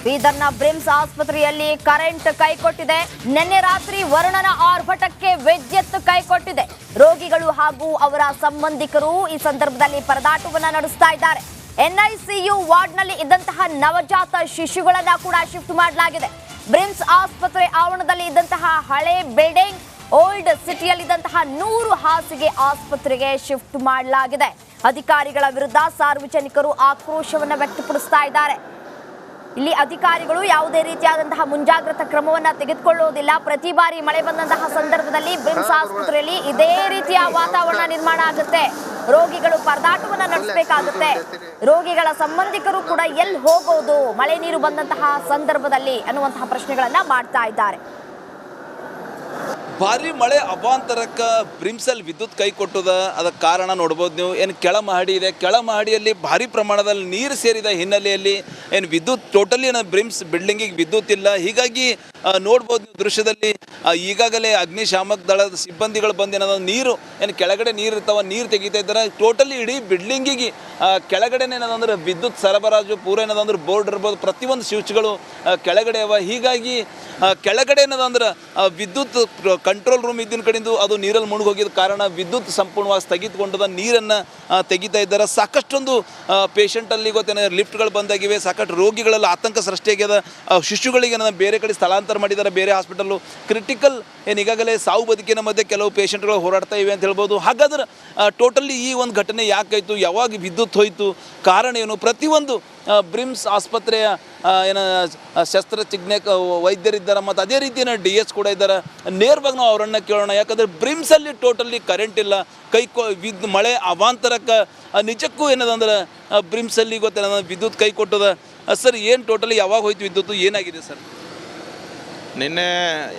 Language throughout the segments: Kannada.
ಬೀದರ್ನ ಬ್ರಿಮ್ಸ್ ಆಸ್ಪತ್ರೆಯಲ್ಲಿ ಕರೆಂಟ್ ಕೈಕೊಟ್ಟಿದೆ. ನಿನ್ನೆ ರಾತ್ರಿ ವರುಣನ ಆರ್ಭಟಕ್ಕೆ ವಿದ್ಯುತ್ ಕೈಕೊಟ್ಟಿದೆ. ರೋಗಿಗಳು ಹಾಗೂ ಅವರ ಸಂಬಂಧಿಕರು ಈ ಸಂದರ್ಭದಲ್ಲಿ ಪರದಾಟವನ್ನ ನಡೆಸ್ತಾ ಇದ್ದಾರೆ. ಎನ್ಐಸಿಯು ವಾರ್ಡ್ನಲ್ಲಿ ಇದ್ದಂತಹ ನವಜಾತ ಶಿಶುಗಳನ್ನ ಕೂಡ ಶಿಫ್ಟ್ ಮಾಡಲಾಗಿದೆ. ಬ್ರಿಮ್ಸ್ ಆಸ್ಪತ್ರೆ ಆವರಣದಲ್ಲಿ ಇದ್ದಂತಹ ಹಳೆ ಬಿಲ್ಡಿಂಗ್ ಓಲ್ಡ್ ಸಿಟಿಯಲ್ಲಿದ್ದಂತಹ 100 ಹಾಸಿಗೆ ಆಸ್ಪತ್ರೆಗೆ ಶಿಫ್ಟ್ ಮಾಡಲಾಗಿದೆ. ಅಧಿಕಾರಿಗಳ ವಿರುದ್ಧ ಸಾರ್ವಜನಿಕರು ಆಕ್ರೋಶವನ್ನ ವ್ಯಕ್ತಪಡಿಸ್ತಾ ಇದ್ದಾರೆ. ಇಲ್ಲಿ ಅಧಿಕಾರಿಗಳು ಯಾವುದೇ ರೀತಿಯಾದಂತಹ ಮುಂಜಾಗ್ರತಾ ಕ್ರಮವನ್ನ ತೆಗೆದುಕೊಳ್ಳುವುದಿಲ್ಲ. ಪ್ರತಿ ಬಾರಿ ಮಳೆ ಬಂದಂತಹ ಸಂದರ್ಭದಲ್ಲಿ ಬ್ರಿಮ್ಸ್ ಆಸ್ಪತ್ರೆಯಲ್ಲಿ ಇದೇ ರೀತಿಯ ವಾತಾವರಣ ನಿರ್ಮಾಣ ಆಗುತ್ತೆ. ರೋಗಿಗಳು ಪರದಾಟವನ್ನ ನಡೆಸಬೇಕಾಗುತ್ತೆ. ರೋಗಿಗಳ ಸಂಬಂಧಿಕರು ಕೂಡ ಎಲ್ಲಿ ಹೋಗೋದು ಮಳೆ ನೀರು ಬಂದಂತಹ ಸಂದರ್ಭದಲ್ಲಿ ಅನ್ನುವಂತಹ ಪ್ರಶ್ನೆಗಳನ್ನ ಮಾಡ್ತಾ ಇದ್ದಾರೆ. ಭಾರಿ ಮಳೆ ಅವಾಂತರಕ್ಕೆ ಬ್ರಿಮ್ಸಲ್ಲಿ ವಿದ್ಯುತ್ ಕೈ ಕೊಟ್ಟದ. ಅದಕ್ಕೆ ಕಾರಣ ನೋಡ್ಬೋದು ನೀವು. ಏನು ಕೆಳ ಮಹಡಿ ಇದೆ, ಕೆಳ ಮಹಡಿಯಲ್ಲಿ ಭಾರಿ ಪ್ರಮಾಣದಲ್ಲಿ ನೀರು ಸೇರಿದ ಹಿನ್ನೆಲೆಯಲ್ಲಿ ಏನು ವಿದ್ಯುತ್ ಟೋಟಲಿ ಬ್ರಿಮ್ಸ್ ಬಿಲ್ಡಿಂಗಿಗೆ ವಿದ್ಯುತ್ ಇಲ್ಲ. ಹೀಗಾಗಿ ನೋಡ್ಬೋದು ನೀವು ದೃಶ್ಯದಲ್ಲಿ ಈಗಾಗಲೇ ಅಗ್ನಿಶಾಮಕ ದಳದ ಸಿಬ್ಬಂದಿಗಳು ಬಂದು ನೀರು ಏನು ಕೆಳಗಡೆ ನೀರು ಇರ್ತಾವ, ನೀರು ತೆಗಿತಾ ಇದ್ದಾರೆ. ಟೋಟಲಿ ಇಡೀ ಬಿಲ್ಡಿಂಗಿಗೆ ಕೆಳಗಡೆನೇ ಏನದಂದ್ರೆ ವಿದ್ಯುತ್ ಸರಬರಾಜು ಪೂರ ಏನದಂದ್ರೆ ಬೋರ್ಡ್ ಇರ್ಬೋದು, ಪ್ರತಿಯೊಂದು ಸ್ವಿಚ್ಗಳು ಕೆಳಗಡೆ ಅವ. ಹೀಗಾಗಿ ಕೆಳಗಡೆ ಏನದಂದ್ರೆ ವಿದ್ಯುತ್ ಕಂಟ್ರೋಲ್ ರೂಮ್ ಇದ್ದಿನ ಕಡೆಯಿಂದ ಅದು ನೀರಲ್ಲಿ ಮುಳುಗೋಗಿದ ಕಾರಣ ವಿದ್ಯುತ್ ಸಂಪೂರ್ಣವಾಗಿ ಸ್ಥಗಿತಗೊಂಡದ. ನೀರನ್ನು ತೆಗಿತಾ ಇದ್ದಾರೆ. ಸಾಕಷ್ಟೊಂದು ಪೇಷಂಟಲ್ಲಿ ಗೊತ್ತೇನೆ ಲಿಫ್ಟ್ಗಳು ಬಂದಾಗಿವೆ. ಸಾಕಷ್ಟು ರೋಗಿಗಳೆಲ್ಲ ಆತಂಕ ಸೃಷ್ಟಿಯಾಗ್ಯದ. ಶಿಶುಗಳಿಗೆ ಬೇರೆ ಕಡೆ ಸ್ಥಳಾಂತರ ಮಾಡಿದ್ದಾರೆ, ಬೇರೆ ಹಾಸ್ಪಿಟಲ್ಲು. ಕ್ರಿಟಿಕಲ್ ಏನು ಈಗಾಗಲೇ ಸಾವು ಬದುಕಿನ ಮಧ್ಯೆ ಕೆಲವು ಪೇಷಂಟ್ಗಳು ಹೋರಾಡ್ತಾ ಇವೆ ಅಂತ ಹೇಳ್ಬೋದು. ಹಾಗಾದ್ರೆ ಟೋಟಲಿ ಈ ಒಂದು ಘಟನೆ ಯಾಕಾಯಿತು, ಯಾವಾಗ ವಿದ್ಯುತ್ ಹೋಯಿತು, ಕಾರಣ ಏನು, ಪ್ರತಿಯೊಂದು ಬ್ರಿಮ್ಸ್ ಆಸ್ಪತ್ರೆಯ ಏನು ಶಸ್ತ್ರಚಿಕಿತ್ಸೆ ವೈದ್ಯರಿದ್ದಾರೆ ಮತ್ತು ಅದೇ ರೀತಿಯ DS ಕೂಡ ಇದ್ದಾರೆ. ನೇರವಾಗಿ ನಾವು ಅವರನ್ನು ಕೇಳೋಣ. ಯಾಕಂದರೆ ಬ್ರಿಮ್ಸಲ್ಲಿ ಟೋಟಲಿ ಕರೆಂಟ್ ಇಲ್ಲ. ಮಳೆ ಅವಾಂತರಕ್ಕೆ ನಿಜಕ್ಕೂ ಏನದಂದ್ರೆ ಬ್ರಿಮ್ಸಲ್ಲಿ ಗೊತ್ತೇನ ವಿದ್ಯುತ್ ಕೈ ಕೊಟ್ಟದ. ಸರ್ ಏನು ಟೋಟಲಿ ಯಾವಾಗ ಹೋಯ್ತು ವಿದ್ಯುತ್, ಏನಾಗಿದೆ ಸರ್? ನಿನ್ನೆ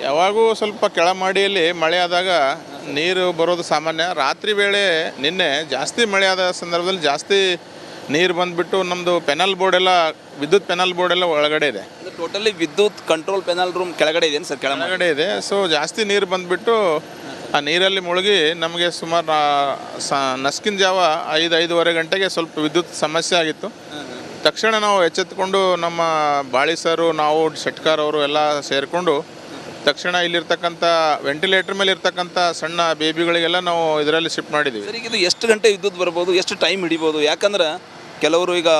ಯಾವಾಗೂ ಸ್ವಲ್ಪ ಕೆಳಮಡಿಯಲ್ಲಿ ಮಳೆ ಆದಾಗ ನೀರು ಬರೋದು ಸಾಮಾನ್ಯ. ರಾತ್ರಿ ವೇಳೆ ನಿನ್ನೆ ಜಾಸ್ತಿ ಮಳೆ ಆದ ಸಂದರ್ಭದಲ್ಲಿ ಜಾಸ್ತಿ ನೀರು ಬಂದುಬಿಟ್ಟು ನಮ್ಮದು ಪೆನಲ್ ಬೋರ್ಡೆಲ್ಲ ವಿದ್ಯುತ್ ಪೆನಲ್ ಬೋರ್ಡೆಲ್ಲ ಒಳಗಡೆ ಇದೆ. ಟೋಟಲಿ ವಿದ್ಯುತ್ ಕಂಟ್ರೋಲ್ ಪೆನಲ್ ರೂಮ್ ಕೆಳಗಡೆ ಇದೆ ಸರ್? ಕೆಳಗಡೆ ಇದೆ. ಸೊ ಜಾಸ್ತಿ ನೀರು ಬಂದುಬಿಟ್ಟು ಆ ನೀರಲ್ಲಿ ಮುಳುಗಿ ನಮಗೆ ಸುಮಾರು ನಸ್ಕಿನ ಜಾವ 5-5:30 ಗಂಟೆಗೆ ಸ್ವಲ್ಪ ವಿದ್ಯುತ್ ಸಮಸ್ಯೆ ಆಗಿತ್ತು. ತಕ್ಷಣ ನಾವು ಎಚ್ಚೆತ್ತುಕೊಂಡು ನಮ್ಮ ಬಾಳಿ ಸರು, ನಾವು ಶೆಟ್ಕಾರ್ ಅವರು ಎಲ್ಲ ಸೇರಿಕೊಂಡು ತಕ್ಷಣ ಇಲ್ಲಿರ್ತಕ್ಕಂಥ ವೆಂಟಿಲೇಟರ್ ಮೇಲೆ ಇರ್ತಕ್ಕಂಥ ಸಣ್ಣ ಬೇಬಿಗಳಿಗೆಲ್ಲ ನಾವು ಇದರಲ್ಲಿ ಶಿಫ್ಟ್ ಮಾಡಿದ್ದೀವಿ. ಸರ್, ಇದು ಎಷ್ಟು ಗಂಟೆ ವಿದ್ಯುತ್ ಬರ್ಬೋದು, ಎಷ್ಟು ಟೈಮ್ ಹಿಡಿಬೋದು? ಯಾಕಂದ್ರೆ ಕೆಲವರು ಈಗ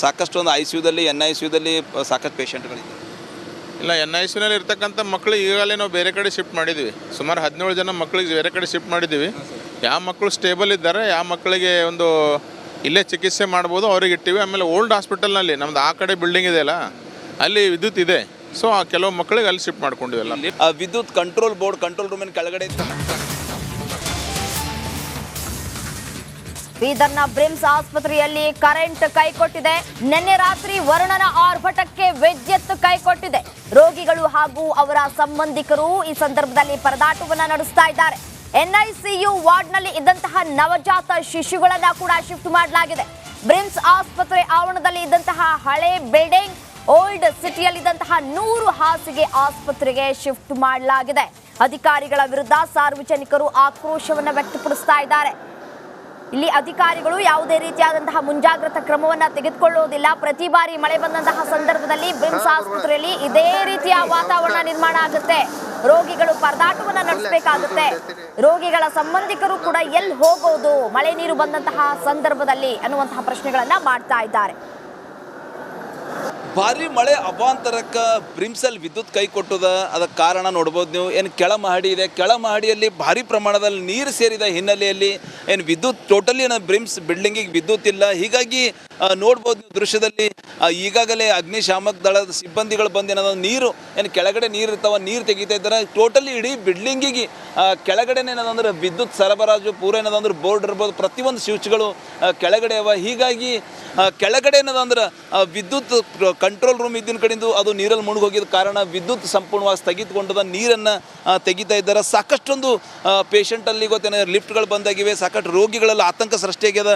ಸಾಕಷ್ಟು ಒಂದು ICUದಲ್ಲಿ NICUದಲ್ಲಿ ಸಾಕಷ್ಟು ಪೇಷಂಟ್ಗಳಿದ್ದಾರೆ. ಇಲ್ಲ, NICUನಲ್ಲಿ ಇರ್ತಕ್ಕಂಥ ಮಕ್ಕಳಿಗೆ ಈಗಾಗಲೇ ನಾವು ಬೇರೆ ಕಡೆ ಶಿಫ್ಟ್ ಮಾಡಿದ್ದೀವಿ. ಸುಮಾರು 17 ಜನ ಮಕ್ಕಳಿಗೆ ಬೇರೆ ಕಡೆ ಶಿಫ್ಟ್ ಮಾಡಿದ್ದೀವಿ. ಯಾವ ಮಕ್ಕಳು ಸ್ಟೇಬಲ್ ಇದ್ದಾರೆ, ಯಾವ ಮಕ್ಕಳಿಗೆ ಒಂದು ಇಲ್ಲೇ ಚಿಕಿತ್ಸೆ ಮಾಡ್ಬೋದು ಅವ್ರಿಗೆ ಇಟ್ಟಿವಿ. ಆಮೇಲೆ ಓಲ್ಡ್ ಹಾಸ್ಪಿಟಲ್ನಲ್ಲಿ ನಮ್ದು ಆ ಕಡೆ ಬಿಲ್ಡಿಂಗ್ ಇದೆಯಲ್ಲ, ಅಲ್ಲಿ ವಿದ್ಯುತ್ ಇದೆ. ಸೊ ಆ ಕೆಲವು ಮಕ್ಕಳಿಗೆ ಅಲ್ಲಿ ಶಿಫ್ಟ್ ಮಾಡ್ಕೊಂಡಿವೆಲ್ಲ. ವಿದ್ಯುತ್ ಕಂಟ್ರೋಲ್ ಬೋರ್ಡ್ ಕಂಟ್ರೋಲ್ ರೂಮಿನ ಕೆಳಗಡೆ ಬೀದರ್ನ ಬ್ರಿಮ್ಸ್ ಆಸ್ಪತ್ರೆಯಲ್ಲಿ ಕರೆಂಟ್ ಕೈಕೊಟ್ಟಿದೆ. ನಿನ್ನೆ ರಾತ್ರಿ ವರುಣನ ಆರ್ಭಟಕ್ಕೆ ವಿದ್ಯುತ್ ಕೈಕೊಟ್ಟಿದೆ. ರೋಗಿಗಳು ಹಾಗೂ ಅವರ ಸಂಬಂಧಿಕರು ಈ ಸಂದರ್ಭದಲ್ಲಿ ಪರದಾಟವನ್ನ ನಡೆಸ್ತಾ ಇದ್ದಾರೆ. ಎನ್ಐಸಿಯು ವಾರ್ಡ್ನಲ್ಲಿ ಇದ್ದಂತಹ ನವಜಾತ ಶಿಶುಗಳನ್ನ ಕೂಡ ಶಿಫ್ಟ್ ಮಾಡಲಾಗಿದೆ. ಬ್ರಿಮ್ಸ್ ಆಸ್ಪತ್ರೆ ಆವರಣದಲ್ಲಿ ಇದ್ದಂತಹ ಹಳೆ ಬಿಲ್ಡಿಂಗ್ ಓಲ್ಡ್ ಸಿಟಿಯಲ್ಲಿದ್ದಂತಹ 100 ಹಾಸಿಗೆ ಆಸ್ಪತ್ರೆಗೆ ಶಿಫ್ಟ್ ಮಾಡಲಾಗಿದೆ. ಅಧಿಕಾರಿಗಳ ವಿರುದ್ಧ ಸಾರ್ವಜನಿಕರು ಆಕ್ರೋಶವನ್ನ ವ್ಯಕ್ತಪಡಿಸ್ತಾ ಇದ್ದಾರೆ. ಇಲ್ಲಿ ಅಧಿಕಾರಿಗಳು ಯಾವುದೇ ರೀತಿಯಾದಂತಹ ಮುಂಜಾಗ್ರತಾ ಕ್ರಮವನ್ನ ತೆಗೆದುಕೊಳ್ಳುವುದಿಲ್ಲ. ಪ್ರತಿ ಬಾರಿ ಮಳೆ ಬಂದಂತಹ ಸಂದರ್ಭದಲ್ಲಿ ಬ್ರಿಮ್ಸ್ ಆಸ್ಪತ್ರೆಯಲ್ಲಿ ಇದೇ ರೀತಿಯ ವಾತಾವರಣ ನಿರ್ಮಾಣ ಆಗುತ್ತೆ. ರೋಗಿಗಳು ಪರದಾಟವನ್ನ ನಡೆಸಬೇಕಾಗುತ್ತೆ. ರೋಗಿಗಳ ಸಂಬಂಧಿಕರು ಕೂಡ ಎಲ್ಲಿ ಹೋಗೋದು ಮಳೆ ನೀರು ಬಂದಂತಹ ಸಂದರ್ಭದಲ್ಲಿ ಅನ್ನುವಂತಹ ಪ್ರಶ್ನೆಗಳನ್ನ ಮಾಡ್ತಾ ಇದ್ದಾರೆ. ಭಾರಿ ಮಳೆ ಅವಾಂತರಕ್ಕೆ ಬ್ರಿಮ್ಸಲ್ಲಿ ವಿದ್ಯುತ್ ಕೈ ಕೊಟ್ಟದ. ಅದಕ್ಕೆ ಕಾರಣ ನೋಡ್ಬೋದು ನೀವು. ಏನು ಕೆಳ ಮಹಡಿ ಇದೆ, ಕೆಳ ಮಹಡಿಯಲ್ಲಿ ಭಾರಿ ಪ್ರಮಾಣದಲ್ಲಿ ನೀರು ಸೇರಿದ ಹಿನ್ನೆಲೆಯಲ್ಲಿ ಏನು ವಿದ್ಯುತ್ ಟೋಟಲಿ ಬ್ರಿಮ್ಸ್ ಬಿಲ್ಡಿಂಗಿಗೆ ವಿದ್ಯುತ್ ಇಲ್ಲ. ಹೀಗಾಗಿ ನೋಡ್ಬೋದು ನೀವು ದೃಶ್ಯದಲ್ಲಿ ಈಗಾಗಲೇ ಅಗ್ನಿಶಾಮಕ ದಳದ ಸಿಬ್ಬಂದಿಗಳು ಬಂದು ನೀರು ಏನು ಕೆಳಗಡೆ ನೀರು ಇರ್ತಾವ, ನೀರು ತೆಗಿತಾ ಇದ್ದಾರೆ. ಟೋಟಲಿ ಇಡೀ ಬಿಲ್ಡಿಂಗಿಗೆ ಕೆಳಗಡೆನೇ ಏನದಂದ್ರೆ ವಿದ್ಯುತ್ ಸರಬರಾಜು ಪೂರ ಏನದಂದ್ರೆ ಬೋರ್ಡ್ ಇರ್ಬೋದು, ಪ್ರತಿಯೊಂದು ಸ್ವಿಚ್ಗಳು ಕೆಳಗಡೆ ಅವ. ಹೀಗಾಗಿ ಕೆಳಗಡೆ ಏನದಂದ್ರೆ ವಿದ್ಯುತ್ ಕಂಟ್ರೋಲ್ ರೂಮ್ ಇದ್ದಿನ ಕಡೆಯಿಂದ ಅದು ನೀರಲ್ಲಿ ಮುಳುಗೋಗಿದ ಕಾರಣ ವಿದ್ಯುತ್ ಸಂಪೂರ್ಣವಾಗಿ ಸ್ಥಗಿತಗೊಂಡದ. ನೀರನ್ನು ತೆಗಿತಾ ಇದ್ದಾರೆ. ಸಾಕಷ್ಟೊಂದು ಪೇಷಂಟಲ್ಲಿ ಗೊತ್ತೇನೆ ಲಿಫ್ಟ್ಗಳು ಬಂದಾಗಿವೆ. ಸಾಕಷ್ಟು ರೋಗಿಗಳೆಲ್ಲ ಆತಂಕ ಸೃಷ್ಟಿಯಾಗ್ಯದ.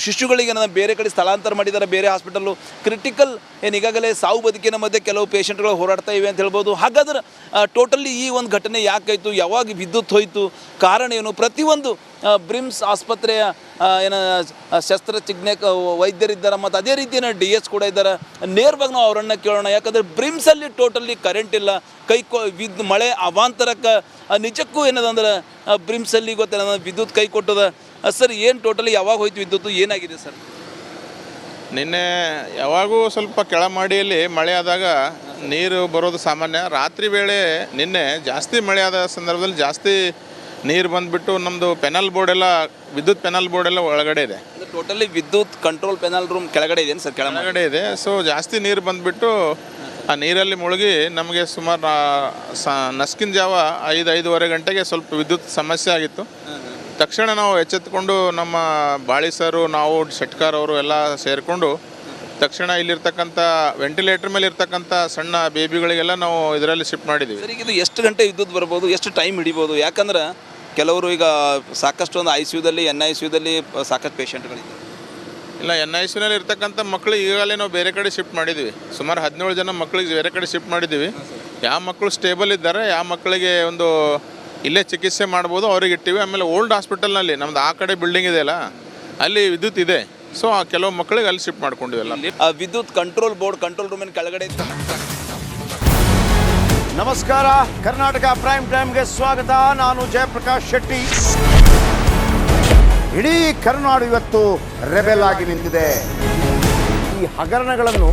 ಶಿಶುಗಳಿಗೆ ಬೇರೆ ಕಡೆ ಸ್ಥಳಾಂತರ ಮಾಡಿದ್ದಾರೆ, ಬೇರೆ ಹಾಸ್ಪಿಟಲ್ಲು. ಕ್ರಿಟಿಕಲ್ ಏನು ಈಗಾಗಲೇ ಸಾವು ಬದುಕಿನ ಮಧ್ಯೆ ಕೆಲವು ಪೇಷಂಟ್ಗಳು ಹೋರಾಡ್ತಾ ಇವೆ ಅಂತ ಹೇಳ್ಬೋದು. ಹಾಗಾದ್ರೆ ಟೋಟಲಿ ಈ ಒಂದು ಘಟನೆ ಯಾಕಾಯಿತು, ಯಾವಾಗ ವಿದ್ಯುತ್ ಹೋಯಿತು, ಕಾರಣ ಏನು, ಪ್ರತಿಯೊಂದು ಬ್ರಿಮ್ಸ್ ಆಸ್ಪತ್ರೆಯ ಏನು ಶಸ್ತ್ರಚಿಕಿತ್ಸೆ ವೈದ್ಯರಿದ್ದಾರೆ ಮತ್ತು ಅದೇ ರೀತಿಯ DS ಕೂಡ ಇದ್ದಾರೆ. ನೇರವಾಗಿ ನಾವು ಅವರನ್ನು ಕೇಳೋಣ. ಯಾಕಂದರೆ ಬ್ರಿಮ್ಸಲ್ಲಿ ಟೋಟಲಿ ಕರೆಂಟ್ ಇಲ್ಲ. ಮಳೆ ಅವಾಂತರಕ್ಕೆ ನಿಜಕ್ಕೂ ಏನದಂದ್ರೆ ಬ್ರಿಮ್ಸಲ್ಲಿ ಗೊತ್ತಿಲ್ಲ ವಿದ್ಯುತ್ ಕೈ ಕೊಟ್ಟದ. ಸರ್ ಏನು ಟೋಟಲಿ ಯಾವಾಗ ಹೋಯ್ತು ವಿದ್ಯುತ್, ಏನಾಗಿದೆ ಸರ್? ನಿನ್ನೆ ಯಾವಾಗೂ ಸ್ವಲ್ಪ ಕೆಳಮಾಡಿಯಲ್ಲಿ ಮಳೆ ಆದಾಗ ನೀರು ಬರೋದು ಸಾಮಾನ್ಯ. ರಾತ್ರಿ ವೇಳೆ ನಿನ್ನೆ ಜಾಸ್ತಿ ಮಳೆ ಆದ ಸಂದರ್ಭದಲ್ಲಿ ಜಾಸ್ತಿ ನೀರು ಬಂದುಬಿಟ್ಟು ನಮ್ಮದು ಪೆನಲ್ ಬೋರ್ಡ್ ಎಲ್ಲ ವಿದ್ಯುತ್ ಪೆನಲ್ ಬೋರ್ಡ್ ಎಲ್ಲ ಒಳಗಡೆ ಇದೆ. ಟೋಟಲಿ ವಿದ್ಯುತ್ ಕಂಟ್ರೋಲ್ ಪೆನಲ್ ರೂಮ್ ಕೆಳಗಡೆ ಇದೆ ಸರ್? ಕೆಳಗಡೆ ಇದೆ. ಸೊ ಜಾಸ್ತಿ ನೀರು ಬಂದುಬಿಟ್ಟು ಆ ನೀರಲ್ಲಿ ಮುಳುಗಿ ನಮಗೆ ಸುಮಾರು ನಸ್ಕಿನ ಜಾವ 5-5:30 ಗಂಟೆಗೆ ಸ್ವಲ್ಪ ವಿದ್ಯುತ್ ಸಮಸ್ಯೆ ಆಗಿತ್ತು. ತಕ್ಷಣ ನಾವು ಎಚ್ಚೆತ್ತುಕೊಂಡು ನಮ್ಮ ಬಾಳಿ ಸರು, ನಾವು ಶೆಟ್ಕಾರ್ ಅವರು ಎಲ್ಲ ಸೇರಿಕೊಂಡು ತಕ್ಷಣ ಇಲ್ಲಿರ್ತಕ್ಕಂಥ ವೆಂಟಿಲೇಟರ್ ಮೇಲೆ ಇರ್ತಕ್ಕಂಥ ಸಣ್ಣ ಬೇಬಿಗಳಿಗೆಲ್ಲ ನಾವು ಇದರಲ್ಲಿ ಶಿಫ್ಟ್ ಮಾಡಿದ್ದೀವಿ. ಸರ್, ಈಗ ಇದು ಎಷ್ಟು ಗಂಟೆ ವಿದ್ಯುತ್ ಬರ್ಬೋದು, ಎಷ್ಟು ಟೈಮ್ ಹಿಡಿಬೋದು? ಯಾಕಂದ್ರೆ ಕೆಲವರು ಈಗ ಸಾಕಷ್ಟು ಒಂದು ICUದಲ್ಲಿ NICUದಲ್ಲಿ ಸಾಕಷ್ಟು ಪೇಷಂಟ್ಗಳಿದ್ದಾರೆ. ಇಲ್ಲ, NICUನಲ್ಲಿ ಇರ್ತಕ್ಕಂಥ ಮಕ್ಕಳಿಗೆ ಈಗಾಗಲೇ ನಾವು ಬೇರೆ ಕಡೆ ಶಿಫ್ಟ್ ಮಾಡಿದ್ದೀವಿ. ಸುಮಾರು 17 ಜನ ಮಕ್ಕಳಿಗೆ ಬೇರೆ ಕಡೆ ಶಿಫ್ಟ್ ಮಾಡಿದ್ದೀವಿ. ಯಾವ ಮಕ್ಕಳು ಸ್ಟೇಬಲ್ ಇದ್ದಾರೆ, ಯಾವ ಮಕ್ಕಳಿಗೆ ಒಂದು ಇಲ್ಲೇ ಚಿಕಿತ್ಸೆ ಮಾಡ್ಬೋದು ಅವ್ರಿಗೆ ಇಟ್ಟಿವಿ. ಆಮೇಲೆ ಓಲ್ಡ್ ಹಾಸ್ಪಿಟಲ್ನಲ್ಲಿ ನಮ್ದು ಆ ಕಡೆ ಬಿಲ್ಡಿಂಗ್ ಇದೆಯಲ್ಲ, ಅಲ್ಲಿ ವಿದ್ಯುತ್ ಇದೆ. ಸೊ ಆ ಕೆಲವು ಮಕ್ಕಳಿಗೆ ಅಲ್ಲಿ ಶಿಫ್ಟ್ ಮಾಡ್ಕೊಂಡಿವೆಲ್ಲ. ವಿದ್ಯುತ್ ಕಂಟ್ರೋಲ್ ಬೋರ್ಡ್ ಕಂಟ್ರೋಲ್ ರೂಮಿನ ಕೆಳಗಡೆ ನಮಸ್ಕಾರ, ಕರ್ನಾಟಕ ಪ್ರೈಮ್ ಟೈಮ್ಗೆ ಸ್ವಾಗತ. ನಾನು ಜಯಪ್ರಕಾಶ್ ಶೆಟ್ಟಿ. ಇಡೀ ಕರ್ನಾಡು ಇವತ್ತು ರೆಬೆಲ್ ಆಗಿ ನಿಂತಿದೆ. ಈ ಹಗರಣಗಳನ್ನು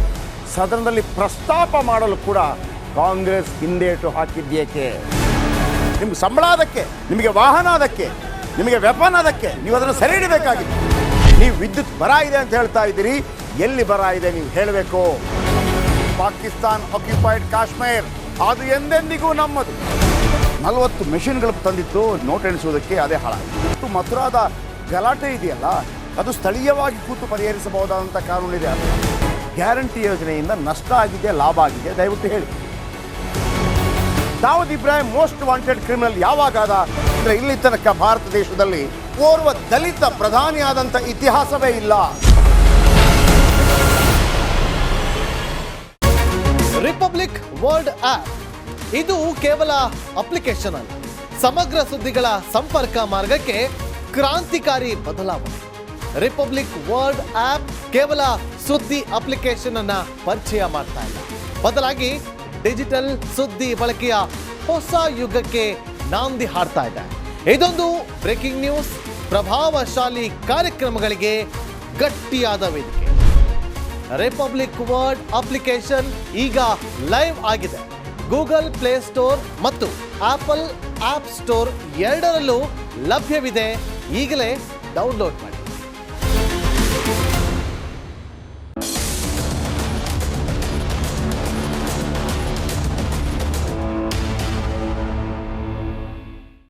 ಸದನದಲ್ಲಿ ಪ್ರಸ್ತಾಪ ಮಾಡಲು ಕೂಡ ಕಾಂಗ್ರೆಸ್ ಹಿಂದೇಟು ಹಾಕಿದ್ದೇಕೆ? ನಿಮ್ಗೆ ಸಂಬಳ ಅದಕ್ಕೆ, ನಿಮಗೆ ವಾಹನ ಅದಕ್ಕೆ, ನಿಮಗೆ ವೆಪನ್ ಅದಕ್ಕೆ, ನೀವು ಅದನ್ನು ಸೆರೆ ಹಿಡಬೇಕಾಗಿತ್ತು. ನೀವು ವಿದ್ಯುತ್ ಬರ ಇದೆ ಅಂತ ಹೇಳ್ತಾ ಇದ್ದೀರಿ, ಎಲ್ಲಿ ಬರ ಇದೆ ನೀವು ಹೇಳಬೇಕು. ಪಾಕಿಸ್ತಾನ್ ಆಕ್ಯುಪೈಡ್ ಕಾಶ್ಮೀರ್ ಅದು ಎಂದೆಂದಿಗೂ ನಮ್ಮದು. 40 ಮೆಷಿನ್ಗಳು ತಂದಿತ್ತು ನೋಟ್ ಎಣಿಸುವುದಕ್ಕೆ, ಅದೇ ಹಾಳಾಯಿತು. ಮಥುರಾದ ಗಲಾಟೆ ಇದೆಯಲ್ಲ, ಅದು ಸ್ಥಳೀಯವಾಗಿ ಕೂತು ಪರಿಹರಿಸಬಹುದಾದಂಥ ಕಾನೂನಿದೆ. ಗ್ಯಾರಂಟಿ ಯೋಜನೆಯಿಂದ ನಷ್ಟ ಆಗಿದೆ, ಲಾಭ ಆಗಿದೆ, ದಯವಿಟ್ಟು ಹೇಳಿ. Dawood Ibrahim most wanted criminal ಯಾವಾಗಾದ ಅಂದರೆ ಇಲ್ಲಿ ತನಕ ಭಾರತ ದೇಶದಲ್ಲಿ ಓರ್ವ ದಲಿತ ಪ್ರಧಾನಿಯಾದಂಥ ಇತಿಹಾಸವೇ ಇಲ್ಲ. ರಿಪಬ್ಲಿಕ್ ವರ್ಲ್ಡ್ ಆಪ್ ಇದು ಕೇವಲ ಅಪ್ಲಿಕೇಶನ್ ಅಲ್ಲ, ಸಮಗ್ರ ಸುದ್ದಿಗಳ ಸಂಪರ್ಕ ಮಾರ್ಗಕ್ಕೆ ಕ್ರಾಂತಿಕಾರಿ ಬದಲಾವಣೆ. ರಿಪಬ್ಲಿಕ್ ವರ್ಲ್ಡ್ ಆಪ್ ಕೇವಲ ಸುದ್ದಿ ಅಪ್ಲಿಕೇಶನ್ ಅನ್ನ ಪರಿಚಯ ಮಾಡ್ತಾ ಇಲ್ಲ, ಬದಲಾಗಿ ಡಿಜಿಟಲ್ ಸುದ್ದಿ ಬಳಕೆಯ ಹೊಸ ಯುಗಕ್ಕೆ ನಾಂದಿ ಹಾಡ್ತಾ ಇದೆ. ಇದೊಂದು ಬ್ರೇಕಿಂಗ್ ನ್ಯೂಸ್, ಪ್ರಭಾವಶಾಲಿ ಕಾರ್ಯಕ್ರಮಗಳಿಗೆ ಗಟ್ಟಿಯಾದ ವೇದಿಕೆ. ರಿಪಬ್ಲಿಕ್ ವರ್ಲ್ಡ್ ಅಪ್ಲಿಕೇಶನ್ ಈಗ ಲೈವ್ ಆಗಿದೆ. ಗೂಗಲ್ ಪ್ಲೇಸ್ಟೋರ್ ಮತ್ತು ಆಪಲ್ ಆಪ್ ಸ್ಟೋರ್ ಎರಡರಲ್ಲೂ ಲಭ್ಯವಿದೆ. ಈಗಲೇ ಡೌನ್ಲೋಡ್ ಮಾಡಿ.